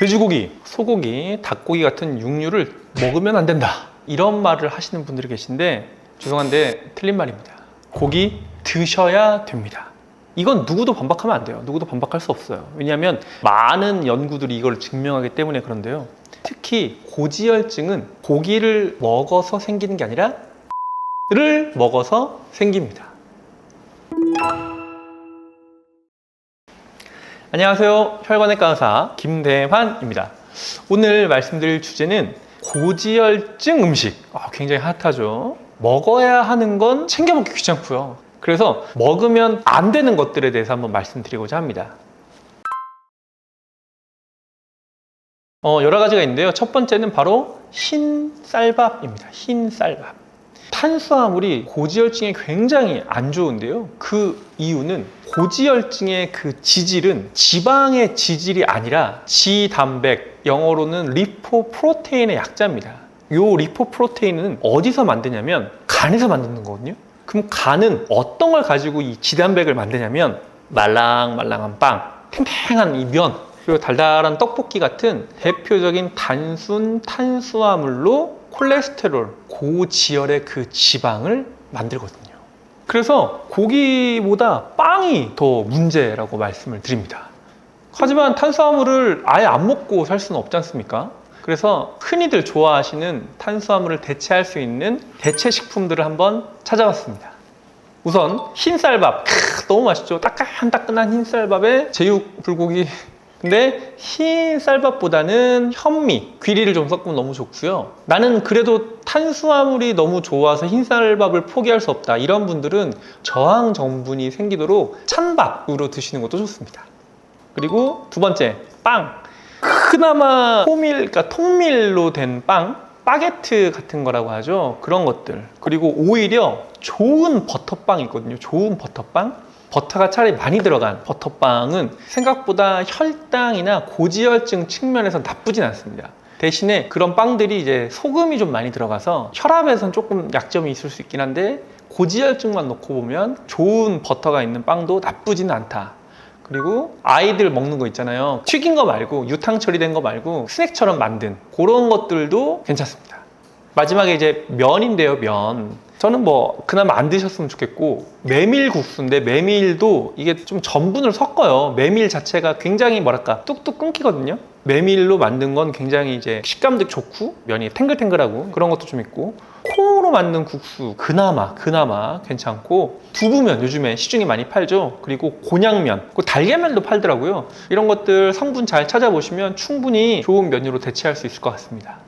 돼지고기, 소고기, 닭고기 같은 육류를 먹으면 안 된다, 이런 말을 하시는 분들이 계신데 죄송한데 틀린 말입니다. 고기 드셔야 됩니다. 이건 누구도 반박하면 안 돼요. 누구도 반박할 수 없어요. 왜냐하면 많은 연구들이 이걸 증명하기 때문에 그런데요. 특히 고지혈증은 고기를 먹어서 생기는 게 아니라 를 먹어서 생깁니다. 안녕하세요. 혈관외과 의사 김대환입니다. 오늘 말씀드릴 주제는 고지혈증 음식. 굉장히 핫하죠. 먹어야 하는 건 챙겨 먹기 귀찮고요. 그래서 먹으면 안 되는 것들에 대해서 한번 말씀드리고자 합니다. 여러 가지가 있는데요. 첫 번째는 바로 흰 쌀밥입니다. 흰 쌀밥. 탄수화물이 고지혈증에 굉장히 안 좋은데요. 그 이유는 고지혈증의 그 지질은 지방의 지질이 아니라 지단백, 영어로는 리포프로테인의 약자입니다. 이 리포프로테인은 어디서 만드냐면 간에서 만드는 거거든요. 그럼 간은 어떤 걸 가지고 이 지단백을 만드냐면 말랑말랑한 빵, 팽팽한 이 면, 그리고 달달한 떡볶이 같은 대표적인 단순 탄수화물로 콜레스테롤, 고지혈의 그 지방을 만들거든요. 그래서 고기보다 빵이 더 문제라고 말씀을 드립니다. 하지만 탄수화물을 아예 안 먹고 살 수는 없지 않습니까? 그래서 흔히들 좋아하시는 탄수화물을 대체할 수 있는 대체 식품들을 한번 찾아봤습니다. 우선 흰쌀밥, 너무 맛있죠? 따끈따끈한 흰쌀밥에 제육, 불고기. 근데 흰 쌀밥보다는 현미, 귀리를 좀 섞으면 너무 좋고요. 나는 그래도 탄수화물이 너무 좋아서 흰 쌀밥을 포기할 수 없다, 이런 분들은 저항 전분이 생기도록 찬밥으로 드시는 것도 좋습니다. 그리고 두 번째, 빵. 그나마 그러니까 통밀로 된 빵, 바게트 같은 거라고 하죠. 그런 것들. 그리고 오히려 좋은 버터빵이 있거든요. 좋은 버터빵. 버터가 차라리 많이 들어간 버터빵은 생각보다 혈당이나 고지혈증 측면에서 나쁘진 않습니다. 대신에 그런 빵들이 이제 소금이 좀 많이 들어가서 혈압에선 조금 약점이 있을 수 있긴 한데 고지혈증만 놓고 보면 좋은 버터가 있는 빵도 나쁘진 않다. 그리고 아이들 먹는 거 있잖아요. 튀긴 거 말고 유탕 처리된 거 말고 스낵처럼 만든 그런 것들도 괜찮습니다. 마지막에 이제 면인데요. 면. 저는 그나마 안 드셨으면 좋겠고, 메밀국수인데 메밀도 이게 좀 전분을 섞어요. 메밀 자체가 굉장히 뚝뚝 끊기거든요. 메밀로 만든 건 굉장히 이제 식감도 좋고 면이 탱글탱글하고 그런 것도 좀 있고, 콩으로 만든 국수 그나마 괜찮고, 두부면 요즘에 시중에 많이 팔죠. 그리고 곤약면, 달걀면도 팔더라고요. 이런 것들 성분 잘 찾아보시면 충분히 좋은 메뉴로 대체할 수 있을 것 같습니다.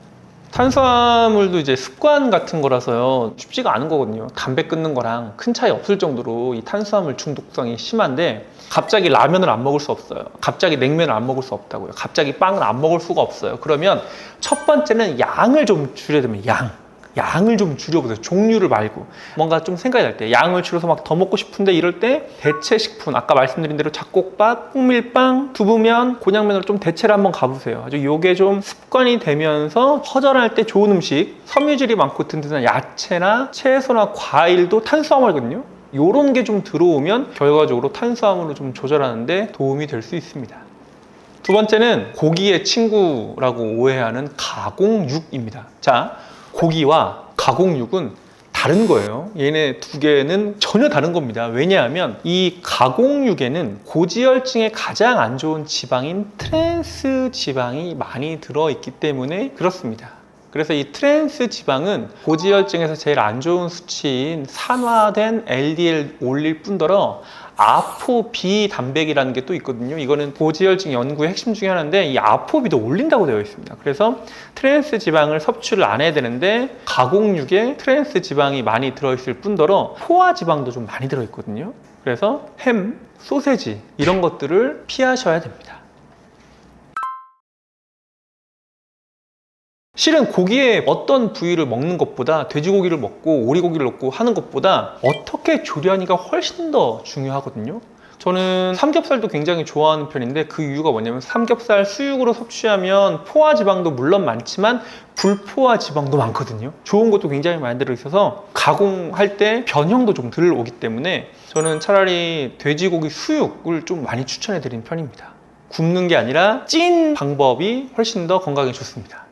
탄수화물도 이제 습관 같은 거라서요, 쉽지가 않은 거거든요. 담배 끊는 거랑 큰 차이 없을 정도로 이 탄수화물 중독성이 심한데, 갑자기 라면을 안 먹을 수 없어요. 갑자기 냉면을 안 먹을 수 없다고요. 갑자기 빵을 안 먹을 수가 없어요. 그러면 첫 번째는 양을 좀 줄여야 됩니다. 양을 좀 줄여보세요. 종류를 말고. 뭔가 좀 생각이 날 때, 양을 줄여서 더 먹고 싶은데 이럴 때 대체 식품, 아까 말씀드린 대로 잡곡밥, 통밀빵, 두부면, 곤약면으로 좀 대체를 한번 가보세요. 아주 요게 좀 습관이 되면서 허전할 때 좋은 음식, 섬유질이 많고 든든한 야채나 채소나 과일도 탄수화물이거든요. 요런 게 좀 들어오면 결과적으로 탄수화물을 좀 조절하는데 도움이 될 수 있습니다. 두 번째는 고기의 친구라고 오해하는 가공육입니다. 자, 고기와 가공육은 다른 거예요. 얘네 두 개는 전혀 다른 겁니다. 왜냐하면 이 가공육에는 고지혈증에 가장 안 좋은 지방인 트랜스 지방이 많이 들어있기 때문에 그렇습니다. 그래서 이 트랜스 지방은 고지혈증에서 제일 안 좋은 수치인 산화된 LDL 올릴 뿐더러 아포비 단백이라는 게 또 있거든요. 이거는 고지혈증 연구의 핵심 중에 하나인데 이 아포비도 올린다고 되어 있습니다. 그래서 트랜스 지방을 섭취를 안 해야 되는데 가공육에 트랜스 지방이 많이 들어있을 뿐더러 포화 지방도 좀 많이 들어있거든요. 그래서 햄, 소세지 이런 것들을 피하셔야 됩니다. 실은 고기의 어떤 부위를 먹는 것보다, 돼지고기를 먹고 오리고기를 먹고 하는 것보다 어떻게 조리하니가 훨씬 더 중요하거든요. 저는 삼겹살도 굉장히 좋아하는 편인데 그 이유가 뭐냐면 삼겹살 수육으로 섭취하면 포화 지방도 물론 많지만 불포화 지방도 많거든요. 좋은 것도 굉장히 많이 들어있어서 가공할 때 변형도 좀 덜 오기 때문에 저는 차라리 돼지고기 수육을 좀 많이 추천해 드리는 편입니다. 굽는 게 아니라 찐 방법이 훨씬 더 건강에 좋습니다.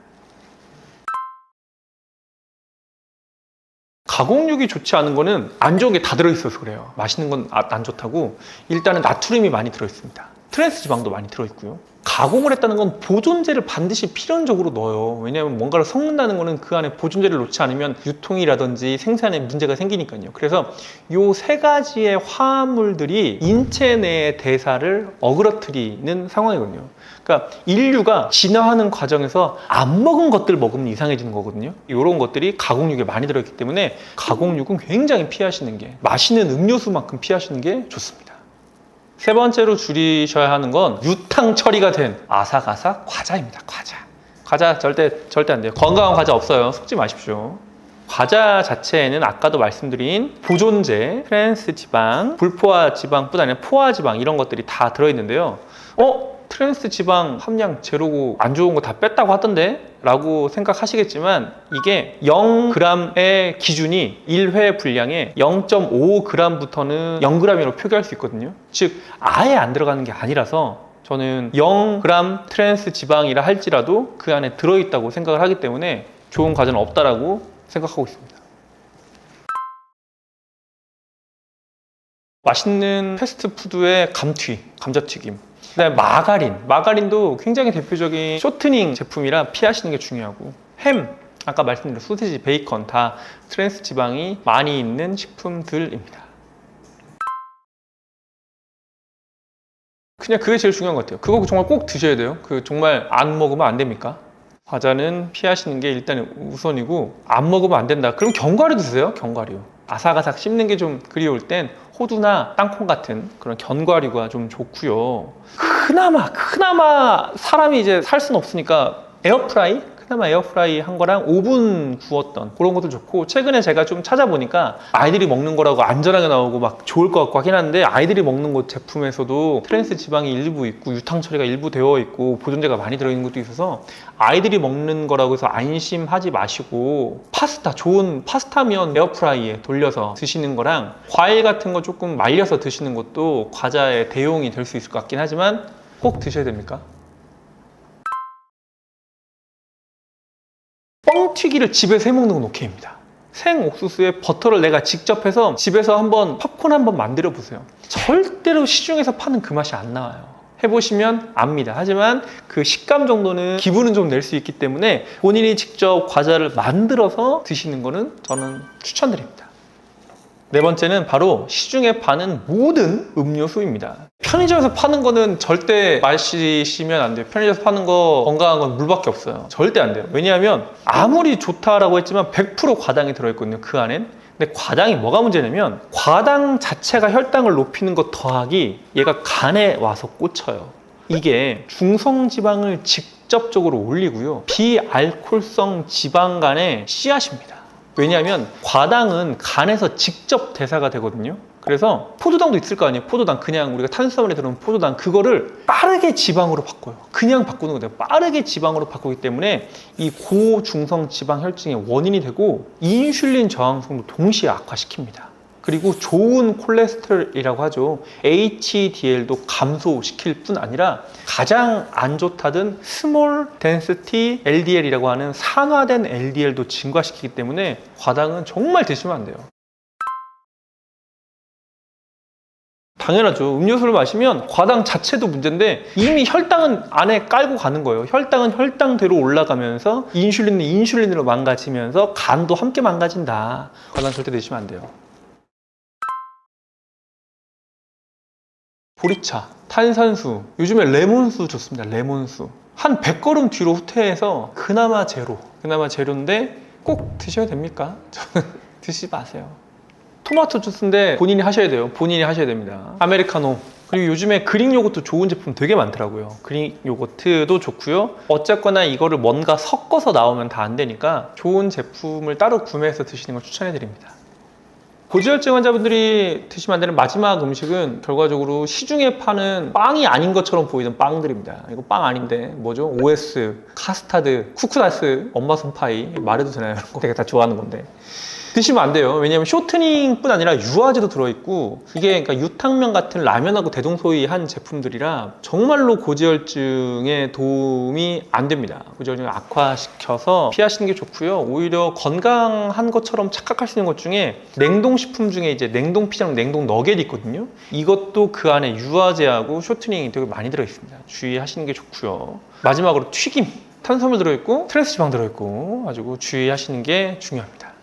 가공육이 좋지 않은 거는 안 좋은 게 다 들어있어서 그래요. 맛있는 건 안 좋다고. 일단은 나트륨이 많이 들어있습니다. 트랜스 지방도 많이 들어있고요. 가공을 했다는 건 보존제를 반드시 필연적으로 넣어요. 왜냐하면 뭔가를 섞는다는 거는 그 안에 보존제를 넣지 않으면 유통이라든지 생산에 문제가 생기니까요. 그래서 이 세 가지의 화합물들이 인체 내의 대사를 어그러뜨리는 상황이거든요. 그러니까 인류가 진화하는 과정에서 안 먹은 것들 먹으면 이상해지는 거거든요. 이런 것들이 가공육에 많이 들어있기 때문에 가공육은 굉장히 피하시는 게, 마시는 음료수만큼 피하시는 게 좋습니다. 세 번째로 줄이셔야 하는 건 유탕 처리가 된 아삭아삭 과자입니다. 과자 절대 안 돼요. 건강한 과자 없어요. 속지 마십시오. 과자 자체에는 아까도 말씀드린 보존제, 트랜스 지방, 불포화 지방뿐 아니라 포화 지방 이런 것들이 다 들어있는데요. 트랜스 지방 함량 제로고 안 좋은 거 다 뺐다고 하던데? 라고 생각하시겠지만 이게 0g의 기준이 1회 분량에 0.5g부터는 0g으로 표기할 수 있거든요. 즉 아예 안 들어가는 게 아니라서 저는 0g 트랜스 지방이라 할지라도 그 안에 들어있다고 생각을 하기 때문에 좋은 과자는 없다라고 생각하고 있습니다. 맛있는 패스트푸드의 감자튀김, 그다음에 마가린도 굉장히 대표적인 쇼트닝 제품이라 피하시는 게 중요하고, 햄, 아까 말씀드린 소시지, 베이컨 다 트랜스 지방이 많이 있는 식품들입니다. 그냥 그게 제일 중요한 것 같아요. 그거 정말 꼭 드셔야 돼요. 정말 안 먹으면 안 됩니까? 과자는 피하시는 게 일단 우선이고, 안 먹으면 안 된다. 그럼 견과류 드세요. 견과류. 아삭아삭 씹는 게 좀 그리울 땐 호두나 땅콩 같은 그런 견과류가 좀 좋고요. 그나마 사람이 이제 살 수는 없으니까 에어프라이 한 거랑 오븐 구웠던 그런 것도 좋고, 최근에 제가 좀 찾아보니까 아이들이 먹는 거라고 안전하게 나오고 막 좋을 것 같고 하긴 한데, 아이들이 먹는 것 제품에서도 트랜스 지방이 일부 있고 유탕 처리가 일부 되어 있고 보존제가 많이 들어있는 것도 있어서 아이들이 먹는 거라고 해서 안심하지 마시고, 좋은 파스타면 에어프라이에 돌려서 드시는 거랑 과일 같은 거 조금 말려서 드시는 것도 과자의 대용이 될 수 있을 것 같긴 하지만 꼭 드셔야 됩니까? 뻥튀기를 집에서 해먹는 건 오케이입니다. 생옥수수에 버터를 내가 직접 해서 집에서 팝콘 한번 만들어 보세요. 절대로 시중에서 파는 그 맛이 안 나와요. 해보시면 압니다. 하지만 그 식감 정도는 기분은 좀 낼 수 있기 때문에 본인이 직접 과자를 만들어서 드시는 거는 저는 추천드립니다. 네 번째는 바로 시중에 파는 모든 음료수입니다. 편의점에서 파는 거는 절대 마시면 안 돼요. 편의점에서 파는 거 건강한 건 물밖에 없어요. 절대 안 돼요. 왜냐하면 아무리 좋다라고 했지만 100% 과당이 들어있거든요. 그 안엔. 근데 과당이 뭐가 문제냐면, 과당 자체가 혈당을 높이는 것 더하기 얘가 간에 와서 꽂혀요. 이게 중성지방을 직접적으로 올리고요, 비알코올성 지방간의 씨앗입니다. 왜냐하면 과당은 간에서 직접 대사가 되거든요. 그래서 포도당도 있을 거 아니에요. 포도당, 그냥 우리가 탄수화물에 들어오는 포도당, 그거를 빠르게 지방으로 바꿔요. 그냥 바꾸는 거예요. 빠르게 지방으로 바꾸기 때문에 이 고중성 지방 혈증의 원인이 되고 인슐린 저항성도 동시에 악화시킵니다. 그리고 좋은 콜레스테롤이라고 하죠. HDL도 감소시킬 뿐 아니라 가장 안 좋다던 스몰 덴시티 LDL이라고 하는 산화된 LDL도 증가시키기 때문에 과당은 정말 드시면 안 돼요. 당연하죠. 음료수를 마시면 과당 자체도 문제인데 이미 혈당은 안에 깔고 가는 거예요. 혈당은 혈당대로 올라가면서 인슐린은 인슐린으로 망가지면서 간도 함께 망가진다. 과당 절대 드시면 안 돼요. 보리차, 탄산수, 요즘에 레몬수 좋습니다. 레몬수. 한 100걸음 뒤로 후퇴해서 그나마 제로인데 꼭 드셔야 됩니까? 저는 드시지 마세요. 토마토 주스인데 본인이 하셔야 돼요. 본인이 하셔야 됩니다. 아메리카노. 그리고 요즘에 그릭 요거트 좋은 제품 되게 많더라고요. 그릭 요거트도 좋고요. 어쨌거나 이거를 뭔가 섞어서 나오면 다 안 되니까 좋은 제품을 따로 구매해서 드시는 걸 추천해 드립니다. 고지혈증 환자분들이 드시면 안 되는 마지막 음식은 결과적으로 시중에 파는 빵이 아닌 것처럼 보이는 빵들입니다. 이거 빵 아닌데 뭐죠? OS, 카스타드, 쿠쿠다스, 엄마 손파이, 말해도 되나요? 이런 거 되게 다 좋아하는 건데, 드시면 안 돼요. 왜냐면 쇼트닝뿐 아니라 유화제도 들어있고 이게 그러니까 유탕면 같은 라면하고 대동소이한 제품들이라 정말로 고지혈증에 도움이 안 됩니다. 고지혈증을 악화시켜서 피하시는 게 좋고요. 오히려 건강한 것처럼 착각할 수 있는 것 중에 냉동식품 중에 이제 냉동 피자랑 냉동 너겟이 있거든요. 이것도 그 안에 유화제하고 쇼트닝이 되게 많이 들어있습니다. 주의하시는 게 좋고요. 마지막으로 튀김. 탄수화물 들어있고 트랜스 지방 들어있고 가지고 주의하시는 게 중요합니다.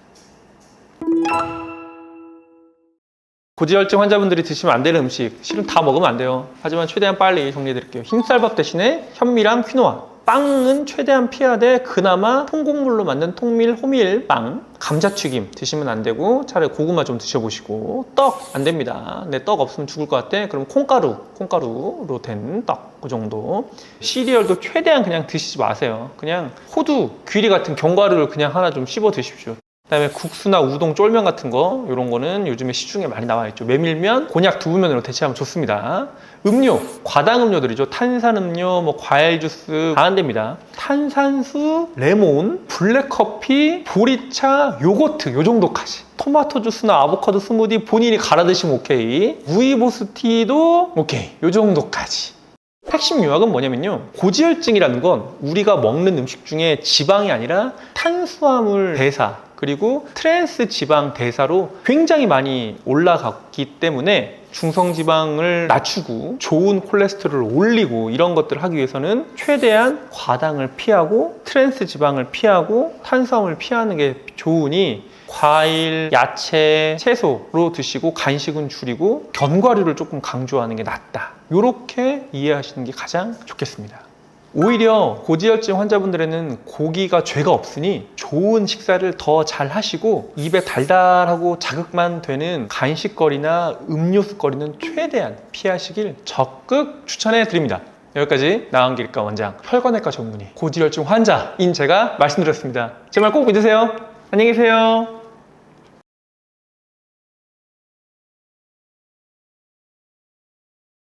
고지혈증 환자분들이 드시면 안 되는 음식 실은 다 먹으면 안 돼요. 하지만 최대한 빨리 정리해 드릴게요. 흰쌀밥 대신에 현미랑 퀴노아. 빵은 최대한 피해야 돼. 그나마 통곡물로 만든 통밀, 호밀 빵. 감자튀김 드시면 안 되고 차라리 고구마 좀 드셔보시고 떡 안 됩니다. 내 떡 없으면 죽을 것 같아. 그럼 콩가루로 된 떡 그 정도. 시리얼도 최대한 그냥 드시지 마세요. 그냥 호두, 귀리 같은 견과류를 그냥 하나 좀 씹어 드십시오. 그다음에 국수나 우동, 쫄면 같은 거 이런 거는 요즘에 시중에 많이 나와 있죠. 메밀면, 곤약, 두부면으로 대체하면 좋습니다. 음료, 과당 음료들이죠. 탄산음료, 뭐 과일 주스 다 안 됩니다. 탄산수, 레몬, 블랙커피, 보리차, 요거트 요 정도까지. 토마토 주스나 아보카도 스무디 본인이 갈아 드시면 오케이. 루이보스티도 오케이. 요 정도까지. 핵심 유학은 뭐냐면요. 고지혈증이라는 건 우리가 먹는 음식 중에 지방이 아니라 탄수화물 대사 그리고 트랜스 지방 대사로 굉장히 많이 올라갔기 때문에 중성지방을 낮추고 좋은 콜레스테롤을 올리고 이런 것들을 하기 위해서는 최대한 과당을 피하고 트랜스 지방을 피하고 탄수화물을 피하는 게 좋으니 과일, 야채, 채소로 드시고 간식은 줄이고 견과류를 조금 강조하는 게 낫다. 이렇게 이해하시는 게 가장 좋겠습니다. 오히려 고지혈증 환자분들에는 고기가 죄가 없으니 좋은 식사를 더 잘 하시고 입에 달달하고 자극만 되는 간식거리나 음료수거리는 최대한 피하시길 적극 추천해 드립니다. 여기까지 나은길과 원장 혈관외과 전문의 고지혈증 환자인 제가 말씀드렸습니다. 제 말 꼭 믿으세요. 안녕히 계세요.